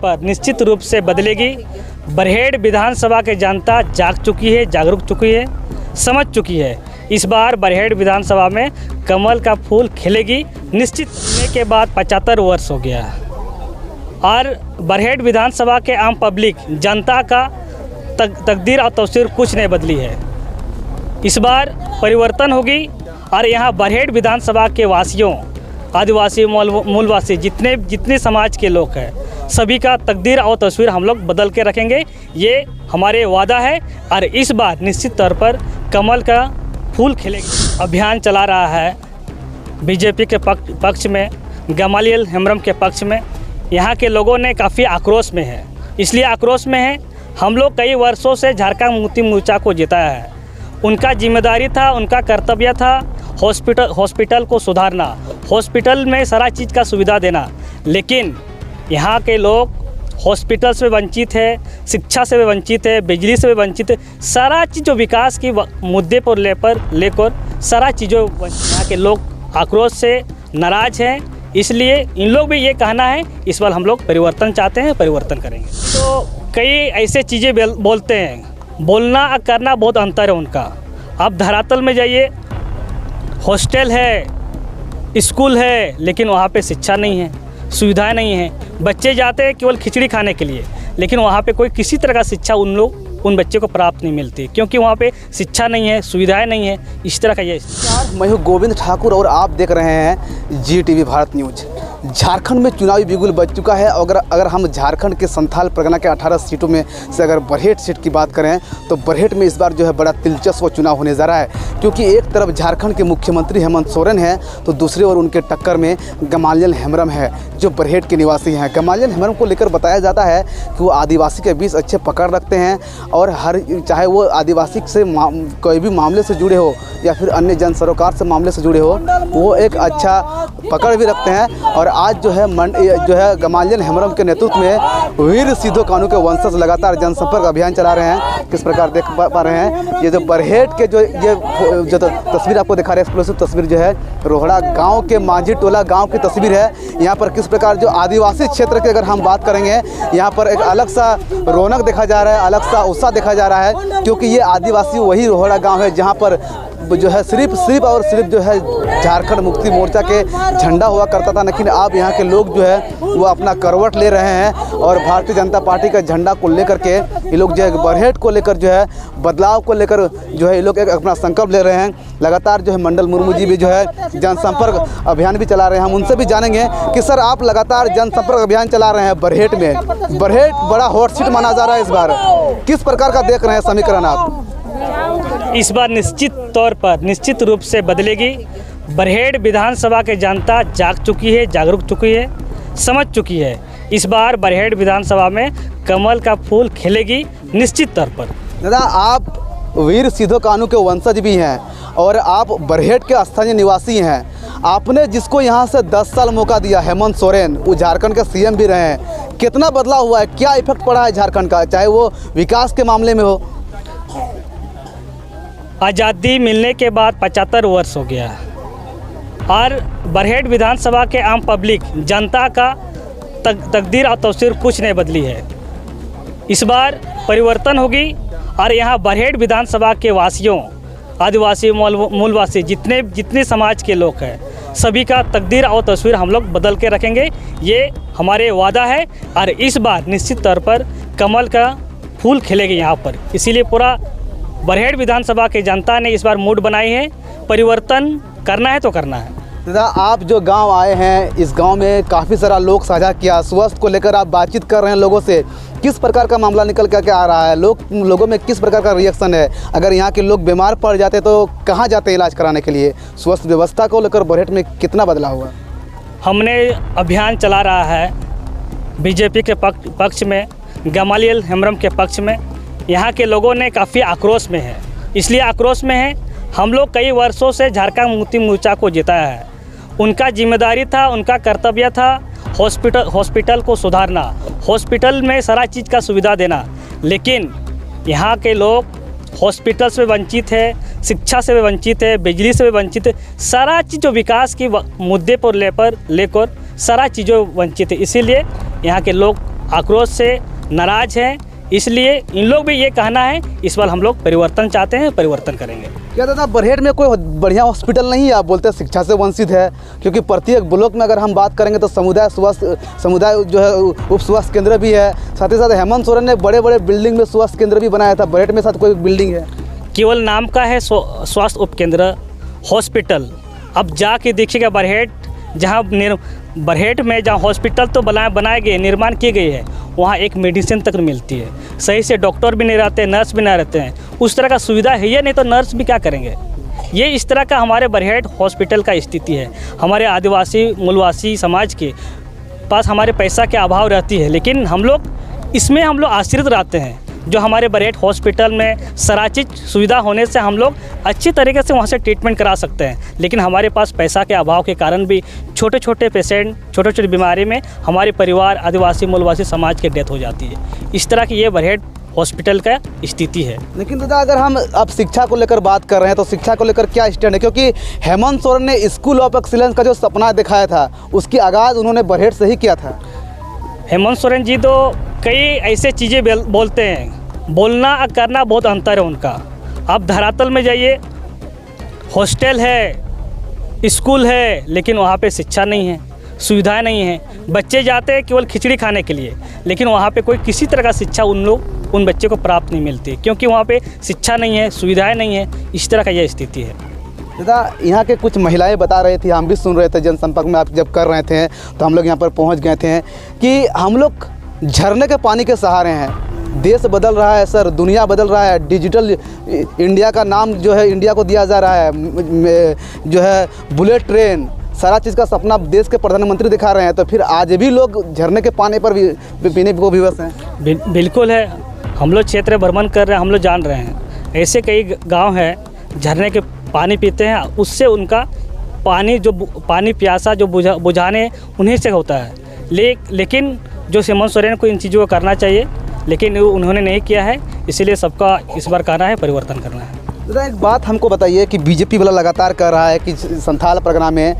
पर निश्चित रूप से बदलेगी। बरहेड़ विधानसभा की जनता जाग चुकी है, जागरूक चुकी है, समझ चुकी है। इस बार बरहेड़ विधानसभा में कमल का फूल खिलेगी निश्चित। होने के बाद 75 वर्ष हो गया और बरहेड़ विधानसभा के आम पब्लिक जनता का तकदीर और तस्वीर कुछ नहीं बदली है। इस बार परिवर्तन होगी और यहाँ बरहेड़ विधानसभा के वासियों, आदिवासी, मूलवासी, जितने समाज के लोग हैं, सभी का तकदीर और तस्वीर हम लोग बदल के रखेंगे। ये हमारे वादा है और इस बार निश्चित तौर पर कमल का फूल खिलेगा। अभियान चला रहा है बीजेपी के पक्ष में, गमालियल हेम्ब्रम के पक्ष में। यहाँ के लोगों ने काफ़ी आक्रोश में है, इसलिए आक्रोश में है। हम लोग कई वर्षों से झारखंड मुक्ति मोर्चा को जिताया है। उनका जिम्मेदारी था, उनका कर्तव्य था हॉस्पिटल को सुधारना, हॉस्पिटल में सारा चीज़ का सुविधा देना। लेकिन यहाँ के लोग हॉस्पिटल से वंचित है, शिक्षा से भी वंचित है, बिजली से भी वंचित है। सारा चीज़ जो विकास की मुद्दे पर लेकर सारा चीज़ों यहाँ के लोग आक्रोश से नाराज़ हैं। इसलिए इन लोग भी ये कहना है, इस बार हम लोग परिवर्तन चाहते हैं, परिवर्तन करेंगे। तो कई ऐसे चीज़ें बोलते हैं, बोलना और करना बहुत अंतर है उनका। आप धरातल में जाइए, हॉस्टल है, स्कूल है, लेकिन वहाँ पे शिक्षा नहीं है, सुविधाएं नहीं है। बच्चे जाते हैं केवल खिचड़ी खाने के लिए, लेकिन वहाँ पे कोई किसी तरह का शिक्षा उन बच्चे को प्राप्त नहीं मिलती, क्योंकि वहाँ पे शिक्षा नहीं है, सुविधाएं नहीं है। इस तरह का ये। मैं हूँ गोविंद ठाकुर और आप देख रहे हैं GTV भारत न्यूज। झारखंड में चुनावी बिगुल बज चुका है। अगर हम झारखंड के संथाल परगना के 18 सीटों में से अगर बरहेट सीट की बात करें तो बरहेट में इस बार जो है बड़ा दिलचस्प चुनाव होने जा रहा है, क्योंकि एक तरफ झारखंड के मुख्यमंत्री हेमंत सोरेन हैं तो दूसरी ओर उनके टक्कर में गमालियल हेम्ब्रम है जो बरहेट के निवासी हैं। गमालियल हेम्ब्रम को लेकर बताया जाता है कि वो आदिवासी के बीच अच्छे पकड़ रखते हैं और चाहे वो आदिवासी से कोई भी मामले से जुड़े हो या फिर अन्य जन सरोकार से मामले से जुड़े हो, वो एक अच्छा पकड़ भी रखते हैं। और आज जो है गमालियल हेम्ब्रम के नेतृत्व में वीर सिद्धो कानू के वंशज लगातार जनसंपर्क अभियान चला रहे हैं। किस प्रकार देख पा रहे हैं, ये जो बरहेट के जो तस्वीर आपको दिखा रहे हैं, एक्सक्लूसिव तस्वीर जो है रोहड़ा गांव के मांझी टोला गांव की तस्वीर है। यहाँ पर किस प्रकार जो आदिवासी क्षेत्र की अगर हम बात करेंगे, यहाँ पर एक अलग सा रौनक देखा जा रहा है, अलग सा उत्साह देखा जा रहा है, क्योंकि ये आदिवासी वही रोहड़ा गाँव है जहाँ पर जो है सिर्फ और सिर्फ जो है झारखंड मुक्ति मोर्चा के झंडा हुआ करता था। लेकिन अब यहाँ के लोग जो है वो अपना करवट ले रहे हैं और भारतीय जनता पार्टी का झंडा को लेकर के ये लोग जो है बरहेट को लेकर जो है बदलाव को लेकर जो है ये लोग एक अपना संकल्प ले रहे हैं। लगातार जो है मंडल मुर्मू जी भी जो है जनसंपर्क अभियान भी चला रहे हैं। हम उनसे भी जानेंगे कि सर आप लगातार जनसंपर्क अभियान चला रहे हैं बरहेट में, बरहेट बड़ा हॉट सीट माना जा रहा है इस बार, किस प्रकार का देख रहे हैं समीकरण आप? इस बार निश्चित तौर पर निश्चित रूप से बदलेगी। बरहेड़ विधानसभा की जनता जाग चुकी है, जागरूक चुकी है, समझ चुकी है। इस बार बरहेड़ विधानसभा में कमल का फूल खिलेगी निश्चित तौर पर। दादा, आप वीर सिद्धो कानू के वंशज भी हैं और आप बरहेट के स्थानीय निवासी हैं। आपने जिसको यहाँ से 10 साल मौका दिया, हेमंत सोरेन, वो झारखंड के CM भी रहे हैं। कितना बदलाव हुआ है, क्या इफेक्ट पड़ा है झारखंड का, चाहे वो विकास के मामले में हो? आज़ादी मिलने के बाद 75 वर्ष हो गया और बरहेड़ विधानसभा के आम पब्लिक जनता का तकदीर और तस्वीर कुछ नहीं बदली है। इस बार परिवर्तन होगी और यहाँ बरहेड़ विधानसभा के वासियों, आदिवासी, मूलवासी, जितने समाज के लोग हैं, सभी का तकदीर और तस्वीर हम लोग बदल के रखेंगे। ये हमारे वादा है और इस बार निश्चित तौर पर कमल का फूल खिलेगी यहाँ पर। इसीलिए पूरा बरहेड़ विधानसभा की जनता ने इस बार मूड बनाई है, परिवर्तन करना है तो करना है। दादा, आप जो गांव आए हैं, इस गांव में काफ़ी सारा लोग साझा किया, स्वास्थ्य को लेकर आप बातचीत कर रहे हैं लोगों से, किस प्रकार का मामला निकल कर के आ रहा है, लोगों में किस प्रकार का रिएक्शन है? अगर यहाँ के लोग बीमार पड़ जाते तो कहाँ जाते हैं इलाज कराने के लिए? स्वास्थ्य व्यवस्था को लेकर बरहेट में कितना बदलाव हुआ? हमने अभियान चला रहा है बीजेपी के पक्ष में, गमालियल हेम्ब्रम के पक्ष में। यहाँ के लोगों ने काफ़ी आक्रोश में है, इसलिए आक्रोश में है। हम लोग कई वर्षों से झारखंड मुक्ति मोर्चा को जिताया है। उनका जिम्मेदारी था, उनका कर्तव्य था हॉस्पिटल को सुधारना, हॉस्पिटल में सारा चीज़ का सुविधा देना। लेकिन यहाँ के लोग हॉस्पिटल से वंचित है, शिक्षा से भी वंचित है, बिजली से भी वंचित है। सारा चीज़ जो विकास की मुद्दे पर लेकर सारा चीज़ों वंचित है। इसीलिए यहाँ के लोग आक्रोश से नाराज़ हैं। इसलिए इन लोग भी ये कहना है, इस बार हम लोग परिवर्तन चाहते हैं, परिवर्तन करेंगे। क्या दादा बरहेट में कोई बढ़िया हॉस्पिटल नहीं है? आप बोलते हैं शिक्षा से वंचित है, क्योंकि प्रत्येक ब्लॉक में अगर हम बात करेंगे तो समुदाय जो है उप स्वास्थ्य केंद्र भी है। साथ ही साथ हेमंत सोरेन ने बड़े बड़े बिल्डिंग में स्वास्थ्य केंद्र भी बनाया था। बरहेट में साथ कोई बिल्डिंग है? केवल नाम का है स्वास्थ्य उपकेंद्र हॉस्पिटल। अब जाके देखिएगा बरहेट, जहाँ बरहेट में जहाँ हॉस्पिटल तो बनाए गए, निर्माण किए गए हैं, वहाँ एक मेडिसिन तक नहीं मिलती है। सही से डॉक्टर भी नहीं रहते, नर्स भी नहीं रहते हैं। उस तरह का सुविधा है या नहीं तो नर्स भी क्या करेंगे। ये इस तरह का हमारे बरहेट हॉस्पिटल का स्थिति है। हमारे आदिवासी मूलवासी समाज के पास हमारे पैसा के अभाव रहती है, लेकिन हम लोग आश्रित रहते हैं। जो हमारे बरहेट हॉस्पिटल में सराचित सुविधा होने से हम लोग अच्छी तरीके से वहाँ से ट्रीटमेंट करा सकते हैं, लेकिन हमारे पास पैसा के अभाव के कारण भी छोटे छोटे पेशेंट छोटे छोटे बीमारी में हमारे परिवार आदिवासी मूलवासी समाज की डेथ हो जाती है। इस तरह की ये बरहेट हॉस्पिटल का स्थिति है। लेकिन दादा अगर हम अब शिक्षा को लेकर बात कर रहे हैं तो शिक्षा को लेकर क्या स्टैंड है? क्योंकि हेमंत सोरेन ने स्कूल ऑफ एक्सीलेंस का जो सपना दिखाया था उसकी आगाज़ उन्होंने बरहेट से ही किया था। हेमंत सोरेन जी तो कई ऐसे चीज़ें बोलते हैं, बोलना और करना बहुत अंतर है उनका। आप धरातल में जाइए, हॉस्टल है, स्कूल है, लेकिन वहाँ पे शिक्षा नहीं है, सुविधाएं नहीं है। बच्चे जाते हैं केवल खिचड़ी खाने के लिए, लेकिन वहाँ पे कोई किसी तरह का शिक्षा उन बच्चे को प्राप्त नहीं मिलती, क्योंकि वहाँ पे शिक्षा नहीं है, सुविधाएं नहीं है। इस तरह का यह स्थिति है। दादा यहाँ के कुछ महिलाएं बता रही थी, हम भी सुन रहे थे, जनसंपर्क में आप जब कर रहे थे तो हम लोग यहाँ पर पहुँच गए थे कि हम लोग झरने के पानी के सहारे हैं। देश बदल रहा है सर, दुनिया बदल रहा है। डिजिटल इंडिया का नाम जो है इंडिया को दिया जा रहा है, जो है बुलेट ट्रेन, सारा चीज़ का सपना देश के प्रधानमंत्री दिखा रहे हैं, तो फिर आज भी लोग झरने के पानी पर भी पीने को विवश हैं। बिल्कुल है। हम लोग क्षेत्र भ्रमण कर रहे हैं, हम लोग जान रहे हैं ऐसे कई गांव हैं झरने के पानी पीते हैं, उससे उनका पानी प्यासा जो बुझाने उन्हीं से होता है। लेकिन जो हेमंत सोरेन को इन चीज़ों को करना चाहिए, लेकिन उन्होंने नहीं किया है। इसीलिए सबका इस बार कहना है परिवर्तन करना है। दादा एक बात हमको बताइए कि बीजेपी वाला लगातार कह रहा है कि संथाल परगना में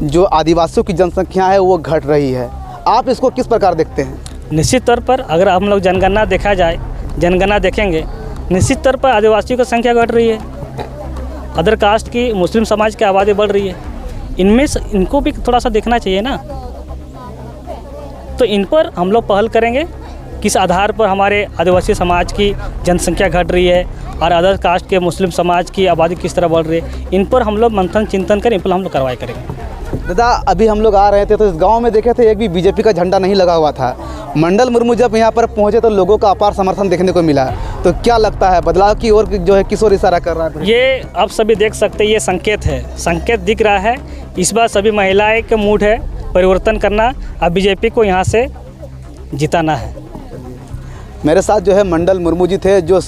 जो आदिवासियों की जनसंख्या है वो घट रही है, आप इसको किस प्रकार देखते हैं? निश्चित तौर पर अगर हम लोग जनगणना देखा जाए, जनगणना देखेंगे, निश्चित तौर पर आदिवासियों की संख्या घट रही है, अदर कास्ट की मुस्लिम समाज की आबादी बढ़ रही है। इनमें से इनको भी थोड़ा सा देखना चाहिए ना। तो इन पर हम लोग पहल करेंगे, किस आधार पर हमारे आदिवासी समाज की जनसंख्या घट रही है और अदर कास्ट के मुस्लिम समाज की आबादी किस तरह बढ़ रही है, इन पर हम लोग मंथन चिंतन करें, इन पर हम लोग कार्रवाई करेंगे। दादा अभी हम लोग आ रहे थे तो इस गांव में देखे थे एक भी बीजेपी का झंडा नहीं लगा हुआ था। मंडल मुर्मू जब यहाँ पर पहुँचे तो लोगों का अपार समर्थन देखने को मिला। तो क्या लगता है बदलाव की ओर जो है किस ओर इशारा कर रहा है? ये आप सभी देख सकते हैं, ये संकेत है, संकेत दिख रहा है। इस बार सभी महिलाएं का मूड है परिवर्तन करना, अब बीजेपी को यहाँ से जिताना है। मेरे साथ जो है मंडल मुर्मू जी थे, जो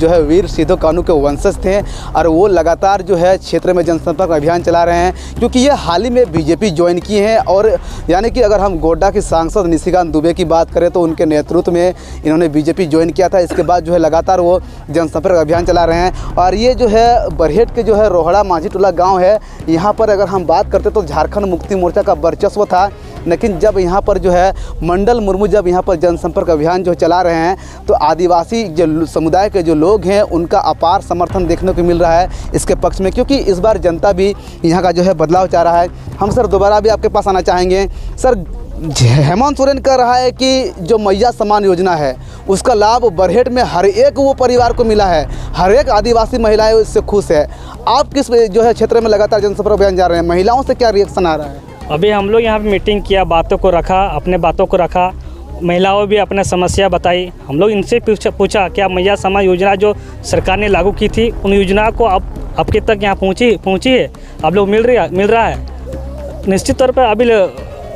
है वीर सिधो कानू के वंशज थे, और वो लगातार जो है क्षेत्र में जनसंपर्क अभियान चला रहे हैं, क्योंकि ये हाल ही में बीजेपी ज्वाइन की हैं। और यानी कि अगर हम गोड्डा की सांसद निशिकांत दुबे की बात करें तो उनके नेतृत्व में इन्होंने बीजेपी ज्वाइन किया था। इसके बाद जो है लगातार वो जनसंपर्क अभियान चला रहे हैं। और ये जो है बरहेट के जो है रोहड़ा माझी टोला गाँव है, यहाँ पर अगर हम बात करते तो झारखंड मुक्ति मोर्चा का वर्चस्व था, लेकिन जब यहाँ पर जो है मंडल मुर्मू जब यहाँ पर जनसंपर्क अभियान जो चला रहे हैं तो आदिवासी जो समुदाय के जो लोग हैं उनका अपार समर्थन देखने को मिल रहा है इसके पक्ष में, क्योंकि इस बार जनता भी यहाँ का जो है बदलाव चाह रहा है। हम सर दोबारा भी आपके पास आना चाहेंगे। सर हेमंत सोरेन कह रहा है कि जो मैया सम्मान योजना है उसका लाभ बरहेट में हर एक वो परिवार को मिला है, हर एक आदिवासी महिलाएं इससे खुश है। आप किस जो है क्षेत्र में लगातार जनसंपर्क अभियान जा रहे हैं, महिलाओं से क्या रिएक्शन आ रहा है? अभी हम लोग यहाँ पे मीटिंग किया, बातों को रखा, अपने बातों को रखा, महिलाओं भी अपने समस्या बताई। हम लोग इनसे पूछा क्या मैया सम्मान योजना जो सरकार ने लागू की थी उन योजना को अब आपके तक यहाँ पहुँची है, आप लोग मिल रहा है? निश्चित तौर पर अभी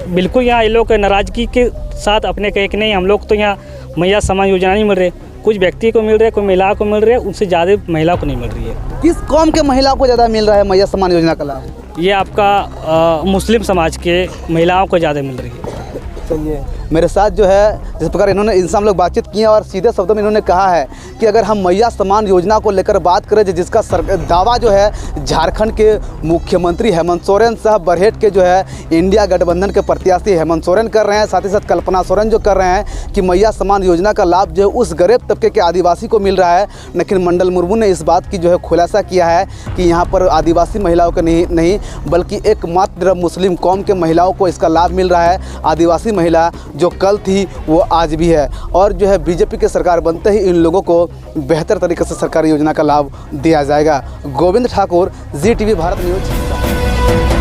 बिल्कुल यहाँ ये लोग नाराज़गी के साथ अपने कहे कि नहीं हम लोग तो यहाँ मैया सम्मान योजना नहीं मिल रही। कुछ व्यक्ति को मिल रहे, कोई महिला को मिल रहे, उनसे ज़्यादा महिला को नहीं मिल रही है। किस कौम के महिला को ज़्यादा मिल रहा है मैया सम्मान योजना का लाभ? ये आपका मुस्लिम समाज के महिलाओं को ज़्यादा मिल रही है। चलिए मेरे साथ जो है जिस प्रकार इनसे हम लोग बातचीत किए और सीधे शब्दों में इन्होंने कहा है कि अगर हम मैया समान योजना को लेकर बात करें जिसका दावा जो है झारखंड के मुख्यमंत्री हेमंत सोरेन साहब बरहेट के जो है इंडिया गठबंधन के प्रत्याशी हेमंत सोरेन कर रहे हैं, साथ ही साथ कल्पना सोरेन जो कर रहे हैं कि मैया समान योजना का लाभ जो है उस गरीब तबके के आदिवासी को मिल रहा है। लेकिन मंडल मुर्मू ने इस बात की जो है खुलासा किया है कि यहाँ पर आदिवासी महिलाओं को नहीं बल्कि एकमात्र मुस्लिम कौम के महिलाओं को इसका लाभ मिल रहा है। आदिवासी महिला जो कल थी वो आज भी है और जो है बीजेपी की सरकार बनते ही इन लोगों को बेहतर तरीके से सरकारी योजना का लाभ दिया जाएगा। गोविंद ठाकुर, जी टीवी भारत न्यूज।